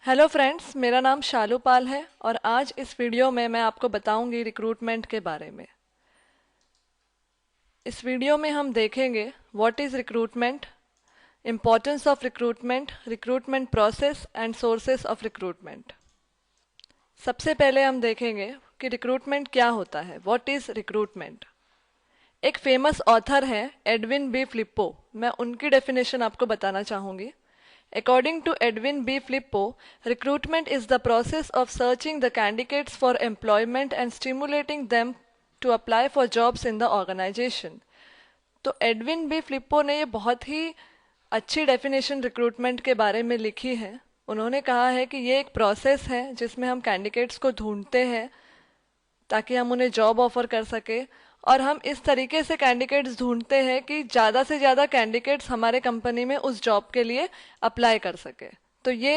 Hello friends, मेरा नाम शालू पाल है और आज इस वीडियो में मैं आपको बताऊंगी रिक्रूटमेंट के बारे में। इस वीडियो में हम देखेंगे what is recruitment, importance of recruitment, recruitment process and sources of recruitment. सबसे पहले हम देखेंगे कि रिक्रूटमेंट क्या होता है, व्हाट इज़ रिक्रूटमेंट। एक फेमस ऑथर है एडविन बी फ्लिप्पो, मैं उनकी डेफिनेशन आपको बताना चाहूँगी। According to Edwin B. Flippo, recruitment is the process of searching the candidates for employment and stimulating them to apply for jobs in the organization. तो Edwin B फ्लिप्पो ने ये बहुत ही अच्छी डेफिनेशन रिक्रूटमेंट के बारे में लिखी है। उन्होंने कहा है कि ये एक प्रोसेस है जिसमें हम कैंडिडेट्स को ढूंढते हैं ताकि हम उन्हें जॉब ऑफर कर सके, और हम इस तरीके से कैंडिडेट्स ढूंढते हैं कि ज़्यादा से ज़्यादा कैंडिडेट्स हमारे कंपनी में उस जॉब के लिए अप्लाई कर सके। तो ये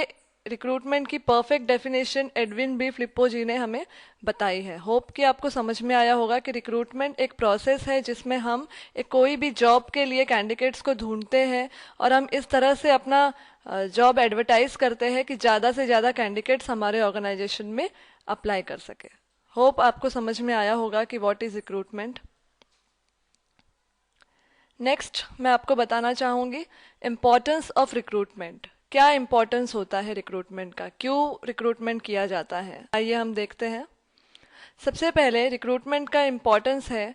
रिक्रूटमेंट की परफेक्ट डेफिनेशन एडविन बी फ्लिप्पो जी ने हमें बताई है। होप कि आपको समझ में आया होगा कि रिक्रूटमेंट एक प्रोसेस है जिसमें हम कोई भी जॉब के लिए कैंडिडेट्स को ढूंढते हैं और हम इस तरह से अपना जॉब एडवर्टाइज करते हैं कि ज़्यादा से ज़्यादा कैंडिडेट्स हमारे ऑर्गेनाइजेशन में अप्लाई कर सके। होप आपको समझ में आया होगा कि व्हाट इज़ रिक्रूटमेंट। नेक्स्ट मैं आपको बताना चाहूँगी इम्पोर्टेंस ऑफ रिक्रूटमेंट। क्या इम्पोर्टेंस होता है रिक्रूटमेंट का, क्यों रिक्रूटमेंट किया जाता है, आइए हम देखते हैं। सबसे पहले रिक्रूटमेंट का इम्पोर्टेंस है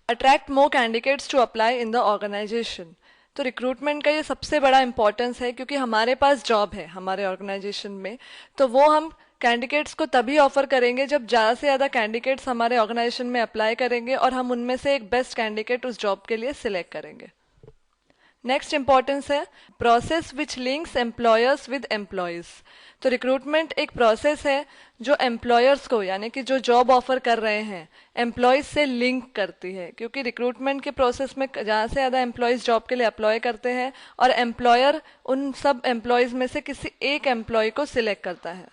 attract more candidates to apply in the organisation. तो रिक्रूटमेंट का ये सबसे बड़ा इम्पोर्टेंस है क्योंकि हमारे पास जॉब है हमारे ऑर्गेनाइजेशन में, तो वो हम कैंडिडेट्स को तभी ऑफर करेंगे जब ज़्यादा से ज़्यादा कैंडिडेट्स हमारे ऑर्गेनाइजेशन में अप्लाई करेंगे और हम उनमें से एक बेस्ट कैंडिडेट उस जॉब के लिए सिलेक्ट करेंगे। नेक्स्ट इंपॉर्टेंस है process which links employers with employees. तो रिक्रूटमेंट एक प्रोसेस है जो एम्प्लॉयर्स को, यानी कि जो जॉब ऑफर कर रहे हैं, एम्प्लॉयज़ से लिंक करती है। क्योंकि रिक्रूटमेंट के प्रोसेस में ज़्यादा से ज़्यादा एम्प्लॉयज़ जॉब के लिए अप्लाई करते हैं और एम्प्लॉयर उन सब एम्प्लॉयज़ में से किसी एक एम्प्लॉय को सिलेक्ट करता है।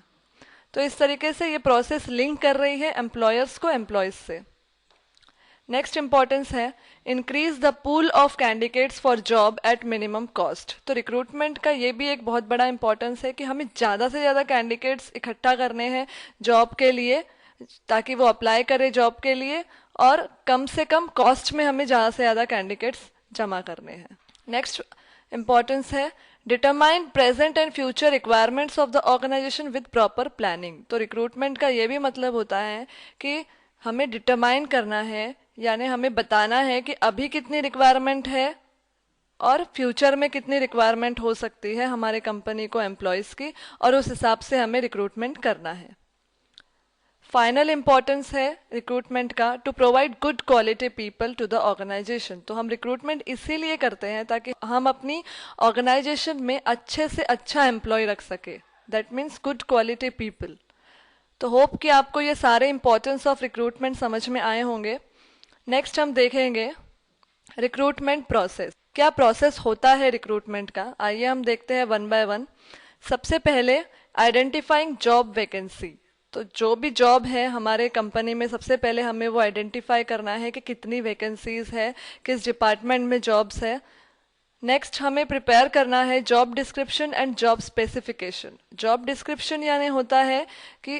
तो इस तरीके से ये प्रोसेस लिंक कर रही है एम्प्लॉयर्स को एम्प्लॉयज़ से। नेक्स्ट इंपॉर्टेंस है increase the pool of candidates for job at minimum cost. तो रिक्रूटमेंट का ये भी एक बहुत बड़ा इंपॉर्टेंस है कि हमें ज़्यादा से ज़्यादा कैंडिडेट्स इकट्ठा करने हैं जॉब के लिए ताकि वो अप्लाई करे जॉब के लिए, और कम से कम कॉस्ट में हमें ज़्यादा से ज़्यादा कैंडिडेट्स जमा करने हैं। नेक्स्ट इंपॉर्टेंस है determine present and future requirements of the organisation with proper planning. तो रिक्रूटमेंट का ये भी मतलब होता है कि हमें डिटरमाइन करना है, यानी हमें बताना है कि अभी कितनी रिक्वायरमेंट है और फ्यूचर में कितनी रिक्वायरमेंट हो सकती है हमारे कंपनी को एम्प्लॉयज़ की, और उस हिसाब से हमें रिक्रूटमेंट करना है। फाइनल इंपॉर्टेंस है रिक्रूटमेंट का to provide good quality people to the organisation. तो हम रिक्रूटमेंट इसीलिए करते हैं ताकि हम अपनी ऑर्गेनाइजेशन में अच्छे से अच्छा एम्प्लॉय रख सके, that means good quality people. तो होप कि आपको ये सारे इंपॉर्टेंस ऑफ रिक्रूटमेंट समझ में आए होंगे। नेक्स्ट हम देखेंगे रिक्रूटमेंट प्रोसेस। क्या प्रोसेस होता है रिक्रूटमेंट का, आइए हम देखते हैं वन बाय वन। सबसे पहले आइडेंटिफाइंग जॉब वैकेंसी। तो जो भी जॉब है हमारे कंपनी में सबसे पहले हमें वो आइडेंटिफाई करना है कि कितनी वैकेंसीज है, किस डिपार्टमेंट में जॉब्स है। नेक्स्ट हमें प्रिपेयर करना है job description and job specification. Job description यानी होता है कि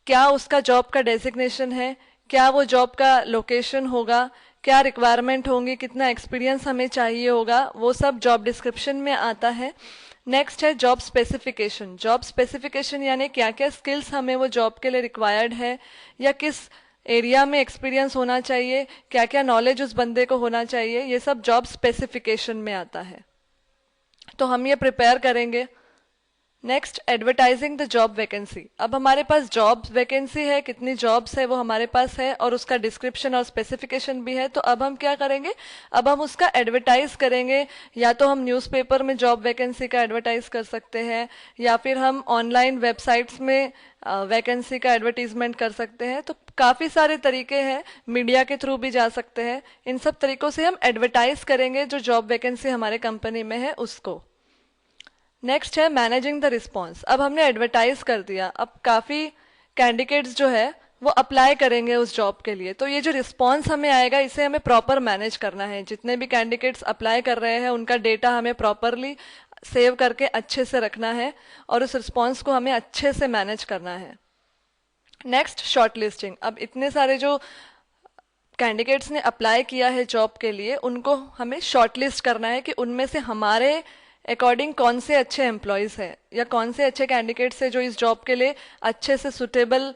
क्या उसका जॉब का डेजिग्नेशन है, क्या वो जॉब का लोकेशन होगा, क्या रिक्वायरमेंट होंगी, कितना एक्सपीरियंस हमें चाहिए होगा, वो सब जॉब डिस्क्रिप्शन में आता है। नेक्स्ट है जॉब स्पेसिफिकेशन। जॉब स्पेसिफिकेशन यानी क्या क्या स्किल्स हमें वो जॉब के लिए रिक्वायर्ड है, या किस एरिया में एक्सपीरियंस होना चाहिए, क्या क्या नॉलेज उस बंदे को होना चाहिए, ये सब जॉब स्पेसिफिकेशन में आता है। तो हम ये प्रिपेयर करेंगे। Next advertising the job vacancy. अब हमारे पास जॉब वैकेंसी है, कितनी जॉब्स है वो हमारे पास है और उसका डिस्क्रिप्शन और स्पेसिफिकेशन भी है। तो अब हम क्या करेंगे, अब हम उसका एडवर्टाइज करेंगे। या तो हम न्यूज़पेपर में जॉब वैकेंसी का एडवर्टाइज कर सकते हैं, या फिर हम ऑनलाइन वेबसाइट्स में वैकेंसी का एडवर्टीजमेंट कर सकते हैं। तो काफ़ी सारे तरीके हैं, मीडिया के थ्रू भी जा सकते हैं। इन सब तरीकों से हम एडवर्टाइज करेंगे जो जॉब वैकेंसी हमारे कंपनी में है उसको। नेक्स्ट है मैनेजिंग द रिस्पॉन्स। अब हमने एडवर्टाइज कर दिया, अब काफ़ी कैंडिडेट्स जो है वो अप्लाई करेंगे उस जॉब के लिए। तो ये जो रिस्पॉन्स हमें आएगा इसे हमें प्रॉपर मैनेज करना है। जितने भी कैंडिडेट्स अप्लाई कर रहे हैं उनका डेटा हमें प्रॉपरली सेव करके अच्छे से रखना है और उस रिस्पॉन्स को हमें अच्छे से मैनेज करना है। Next, shortlisting. अब इतने सारे जो कैंडिडेट्स ने अप्लाई किया है जॉब के लिए उनको हमें शॉर्टलिस्ट करना है कि उनमें से हमारे अकॉर्डिंग कौन से अच्छे एम्प्लॉयज़ हैं या कौन से अच्छे कैंडिडेट्स हैं जो इस जॉब के लिए अच्छे से सुटेबल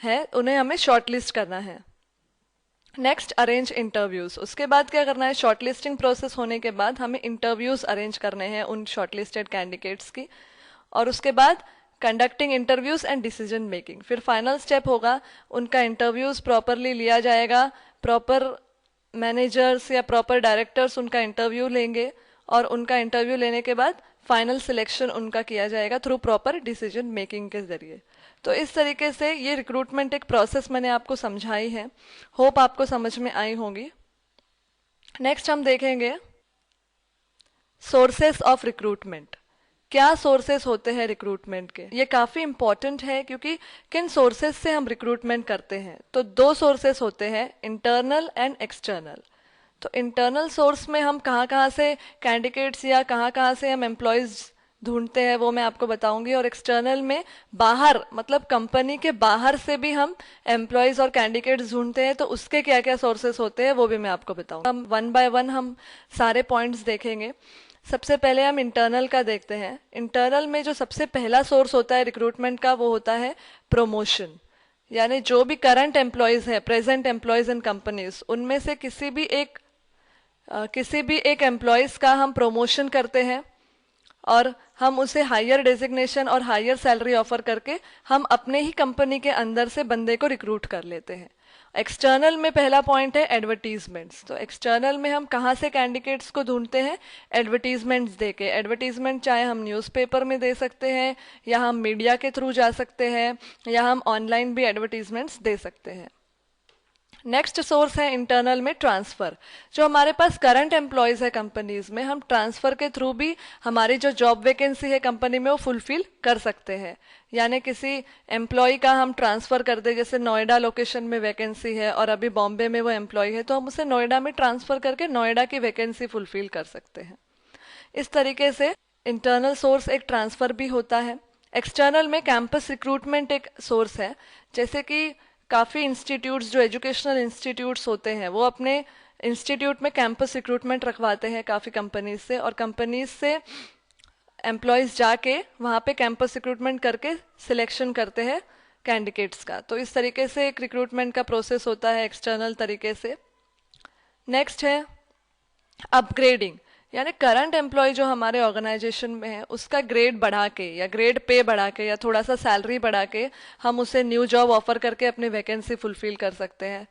है, उन्हें हमें शॉर्टलिस्ट करना है। Next, arrange interviews. उसके बाद क्या करना है, शॉर्टलिस्टिंग प्रोसेस होने के बाद हमें इंटरव्यूज़ अरेंज करने हैं उन शॉर्टलिस्टेड कैंडिडेट्स की, और उसके बाद conducting interviews and decision making. फिर फाइनल स्टेप होगा, उनका इंटरव्यूज़ प्रॉपरली लिया जाएगा, प्रॉपर मैनेजर्स या प्रॉपर डायरेक्टर्स उनका इंटरव्यू लेंगे और उनका इंटरव्यू लेने के बाद फाइनल सिलेक्शन उनका किया जाएगा थ्रू प्रॉपर डिसीजन मेकिंग के ज़रिए। तो इस तरीके से ये रिक्रूटमेंट एक प्रोसेस मैंने आपको समझाई है, होप आपको समझ में आई होगी। नेक्स्ट हम देखेंगे सोर्सेस ऑफ रिक्रूटमेंट। क्या सोर्सेस होते हैं रिक्रूटमेंट के, ये काफ़ी इंपॉर्टेंट है क्योंकि किन सोर्सेस से हम रिक्रूटमेंट करते हैं। तो दो सोर्सेस होते हैं, इंटरनल एंड एक्सटर्नल। तो इंटरनल सोर्स में हम कहाँ कहाँ से कैंडिडेट्स या कहाँ कहाँ से हम एम्प्लॉयज़ ढूंढते हैं वो मैं आपको बताऊंगी, और एक्सटर्नल में बाहर मतलब कंपनी के बाहर से भी हम एम्प्लॉयज़ और कैंडिडेट्स ढूंढते हैं, तो उसके क्या क्या सोर्सेस होते हैं वो भी मैं आपको बताऊंगी। हम वन बाय वन हम सारे पॉइंट्स देखेंगे। सबसे पहले हम इंटरनल का देखते हैं। इंटरनल में जो सबसे पहला सोर्स होता है रिक्रूटमेंट का वो होता है प्रमोशन, यानी जो भी करंट एम्प्लॉयज़ है, प्रेजेंट एम्प्लॉयज़ इन कंपनीज, उनमें से किसी भी एक एम्प्लॉयज़ का हम प्रमोशन करते हैं और हम उसे हायर डेजिग्नेशन और हायर सैलरी ऑफर करके हम अपने ही कंपनी के अंदर से बंदे को रिक्रूट कर लेते हैं। एक्सटर्नल में पहला पॉइंट है एडवर्टीजमेंट्स। तो एक्सटर्नल में हम कहाँ से कैंडिडेट्स को ढूंढते हैं, एडवर्टीजमेंट्स देके। एडवर्टीजमेंट चाहे हम न्यूज़पेपर में दे सकते हैं या हम मीडिया के थ्रू जा सकते हैं या हम ऑनलाइन भी एडवर्टीजमेंट्स दे सकते हैं। नेक्स्ट सोर्स है इंटरनल में ट्रांसफ़र। जो हमारे पास करंट एम्प्लॉयज़ है कंपनीज में, हम ट्रांसफ़र के थ्रू भी हमारी जो जॉब वैकेंसी है कंपनी में वो फुलफिल कर सकते हैं। यानी किसी एम्प्लॉय का हम ट्रांसफ़र कर दे, जैसे नोएडा लोकेशन में वैकेंसी है और अभी बॉम्बे में वो एम्प्लॉय है, तो हम उसे नोएडा में ट्रांसफ़र करके नोएडा की वैकेंसी फुलफिल कर सकते हैं। इस तरीके से इंटरनल सोर्स एक ट्रांसफ़र भी होता है। एक्सटर्नल में कैंपस रिक्रूटमेंट एक सोर्स है। जैसे कि काफ़ी इंस्टीट्यूट्स, जो एजुकेशनल इंस्टीट्यूट्स होते हैं, वो अपने इंस्टीट्यूट में कैंपस रिक्रूटमेंट रखवाते हैं काफ़ी कंपनीज से, और कंपनीज से एम्प्लॉयज़ जाके वहाँ पे कैंपस रिक्रूटमेंट करके सिलेक्शन करते हैं कैंडिडेट्स का। तो इस तरीके से एक रिक्रूटमेंट का प्रोसेस होता है एक्सटर्नल तरीके से। नेक्स्ट है अपग्रेडिंग, यानी करंट एम्प्लॉय जो हमारे ऑर्गेनाइजेशन में है उसका ग्रेड बढ़ा के या ग्रेड पे बढ़ा के या थोड़ा सा सैलरी बढ़ा के हम उसे न्यू जॉब ऑफर करके अपनी वैकेंसी फुलफिल कर सकते हैं।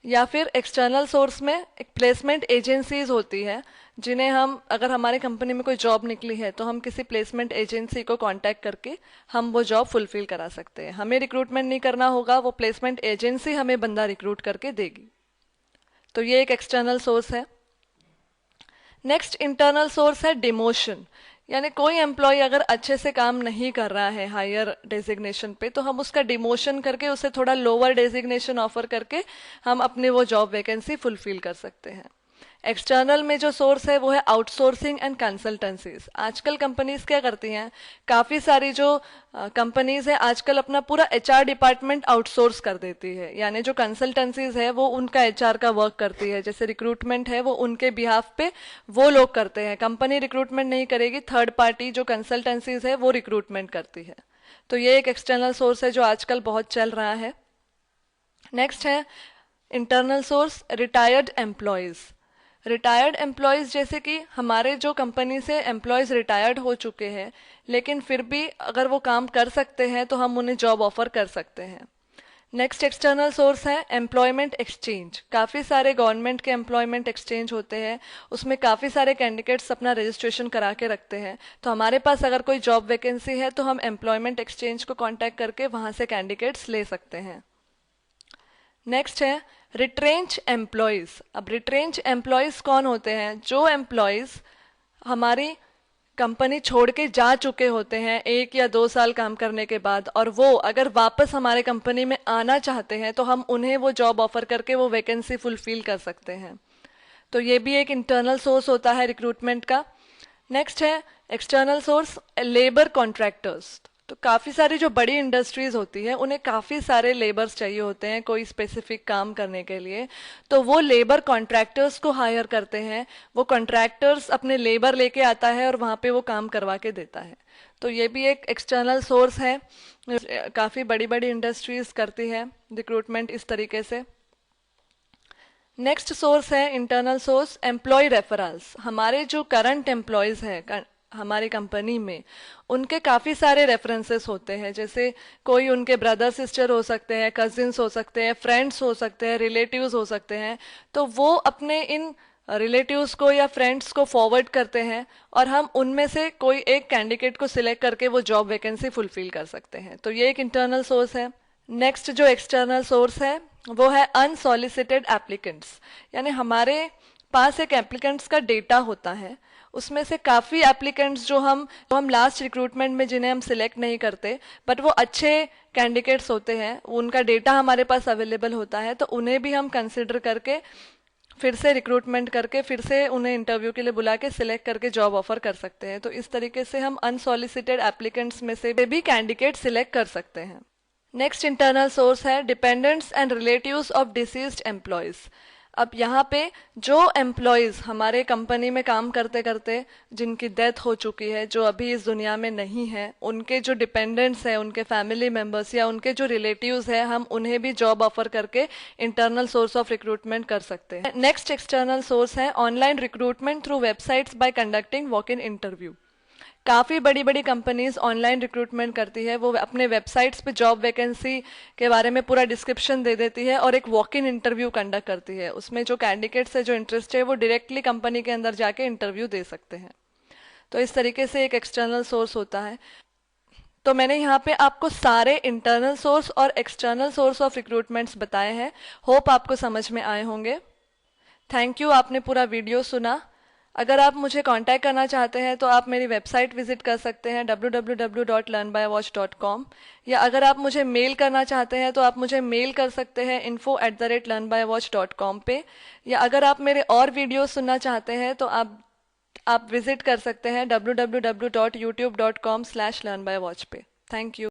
या फिर एक्सटर्नल सोर्स में एक प्लेसमेंट एजेंसीज होती है, जिन्हें हम, अगर हमारे कंपनी में कोई जॉब निकली है तो हम किसी प्लेसमेंट एजेंसी को कांटेक्ट करके हम वो जॉब फुलफिल करा सकते हैं। हमें रिक्रूटमेंट नहीं करना होगा, वो प्लेसमेंट एजेंसी हमें बंदा रिक्रूट करके देगी। तो ये एक एक्सटर्नल सोर्स है। नेक्स्ट इंटरनल सोर्स है डिमोशन, यानी कोई एम्प्लॉय अगर अच्छे से काम नहीं कर रहा है हायर डेजिग्नेशन पे, तो हम उसका डिमोशन करके उसे थोड़ा लोअर डेजिग्नेशन ऑफर करके हम अपनी वो जॉब वैकेंसी फुलफिल कर सकते हैं। एक्सटर्नल में जो सोर्स है वो है आउटसोर्सिंग एंड कंसल्टेंसीज। आजकल कंपनीज क्या करती हैं, काफ़ी सारी जो कंपनीज है आजकल अपना पूरा एचआर डिपार्टमेंट आउटसोर्स कर देती है, यानी जो कंसल्टेंसीज है वो उनका एचआर का वर्क करती है। जैसे रिक्रूटमेंट है वो उनके बिहाफ पे वो लोग करते हैं, कंपनी रिक्रूटमेंट नहीं करेगी, थर्ड पार्टी जो कंसल्टेंसीज है वो रिक्रूटमेंट करती है। तो ये एक एक्सटर्नल सोर्स है जो आजकल बहुत चल रहा है। नेक्स्ट है internal source retired employees. Retired employees जैसे कि हमारे जो कंपनी से एम्प्लॉयज़ रिटायर्ड हो चुके हैं लेकिन फिर भी अगर वो काम कर सकते हैं तो हम उन्हें जॉब ऑफर कर सकते हैं। नेक्स्ट एक्सटर्नल सोर्स है एम्प्लॉयमेंट एक्सचेंज। काफ़ी सारे गवर्नमेंट के एम्प्लॉयमेंट एक्सचेंज होते हैं, उसमें काफ़ी सारे कैंडिडेट्स अपना रजिस्ट्रेशन करा के रखते हैं। तो हमारे पास अगर कोई जॉब वैकेंसी है तो हम एम्प्लॉयमेंट एक्सचेंज को कॉन्टैक्ट करके वहाँ से कैंडिडेट्स ले सकते हैं। नेक्स्ट है रिट्रेंच एम्प्लॉयज़। अब रिट्रेंच एम्प्लॉयज़ कौन होते हैं, जो एम्प्लॉयज़ हमारी कंपनी छोड़ के जा चुके होते हैं 1 या 2 साल काम करने के बाद, और वो अगर वापस हमारे कंपनी में आना चाहते हैं तो हम उन्हें वो जॉब ऑफर करके वो वैकेंसी फुलफिल कर सकते हैं। तो ये भी एक इंटरनल सोर्स होता है रिक्रूटमेंट का। नेक्स्ट है एक्सटर्नल सोर्स, लेबर कॉन्ट्रैक्टर्स। तो काफ़ी सारी जो बड़ी इंडस्ट्रीज होती है उन्हें काफ़ी सारे लेबर्स चाहिए होते हैं कोई स्पेसिफिक काम करने के लिए, तो वो लेबर कॉन्ट्रैक्टर्स को हायर करते हैं। वो कॉन्ट्रैक्टर्स अपने लेबर लेके आता है और वहाँ पे वो काम करवा के देता है। तो ये भी एक एक्सटर्नल सोर्स है। काफ़ी बड़ी बड़ी इंडस्ट्रीज करती है रिक्रूटमेंट इस तरीके से। नेक्स्ट सोर्स है इंटरनल सोर्स, एम्प्लॉय रेफरल्स। हमारे जो करंट एम्प्लॉयज़ हैं हमारी कंपनी में, उनके काफ़ी सारे रेफरेंसेस होते हैं। जैसे कोई उनके ब्रदर सिस्टर हो सकते हैं, कजिन्स हो सकते हैं, फ्रेंड्स हो सकते हैं, रिलेटिव्स हो सकते हैं। तो वो अपने इन रिलेटिव्स को या फ्रेंड्स को फॉरवर्ड करते हैं और हम उनमें से कोई एक कैंडिडेट को सिलेक्ट करके वो जॉब वैकेंसी फुलफिल कर सकते हैं। तो ये एक इंटरनल सोर्स है। नेक्स्ट जो एक्सटर्नल सोर्स है वो है अनसॉलिसिटेड एप्लीकेंट्स। यानी हमारे पास एक एप्लीकेंट्स का डेटा होता है, उसमें से काफ़ी एप्लीकेंट्स जो हम लास्ट रिक्रूटमेंट में जिन्हें हम सिलेक्ट नहीं करते, बट वो अच्छे कैंडिडेट्स होते हैं, उनका डेटा हमारे पास अवेलेबल होता है, तो उन्हें भी हम कंसिडर करके फिर से रिक्रूटमेंट करके फिर से उन्हें इंटरव्यू के लिए बुला के सिलेक्ट करके जॉब ऑफर कर सकते हैं। तो इस तरीके से हम अनसॉलिसिटेड एप्लीकेंट्स में से भी कैंडिडेट सिलेक्ट कर सकते हैं। नेक्स्ट इंटरनल सोर्स है dependents and relatives of deceased employees. अब यहाँ पे जो एम्प्लॉयज़ हमारे कंपनी में काम करते करते जिनकी डेथ हो चुकी है, जो अभी इस दुनिया में नहीं है, उनके जो डिपेंडेंट्स हैं, उनके फैमिली मेम्बर्स या उनके जो रिलेटिव्स हैं, हम उन्हें भी जॉब ऑफर करके इंटरनल सोर्स ऑफ रिक्रूटमेंट कर सकते हैं। नेक्स्ट एक्सटर्नल सोर्स है online recruitment through websites bye conducting walk in interview. काफ़ी बड़ी बड़ी कंपनीज ऑनलाइन रिक्रूटमेंट करती है, वो अपने वेबसाइट्स पे जॉब वैकेंसी के बारे में पूरा डिस्क्रिप्शन दे देती है और एक वॉक इन इंटरव्यू कंडक्ट करती है। उसमें जो कैंडिडेट्स है, जो इंटरेस्ट है, वो डायरेक्टली कंपनी के अंदर जाके इंटरव्यू दे सकते हैं। तो इस तरीके से एक एक्सटर्नल सोर्स होता है। तो मैंने यहाँ पे आपको सारे इंटरनल सोर्स और एक्सटर्नल सोर्स ऑफ रिक्रूटमेंट्स बताए हैं। होप आपको समझ में आए होंगे। थैंक यू, आपने पूरा वीडियो सुना। अगर आप मुझे कांटेक्ट करना चाहते हैं तो आप मेरी वेबसाइट विजिट कर सकते हैं www.learnbywatch.com, या अगर आप मुझे मेल करना चाहते हैं तो आप मुझे मेल कर सकते हैं info@learnbywatch.com पे, या अगर आप मेरे और वीडियो सुनना चाहते हैं तो आप विजिट कर सकते हैं www.youtube.com/learnbywatch पे। Thank you.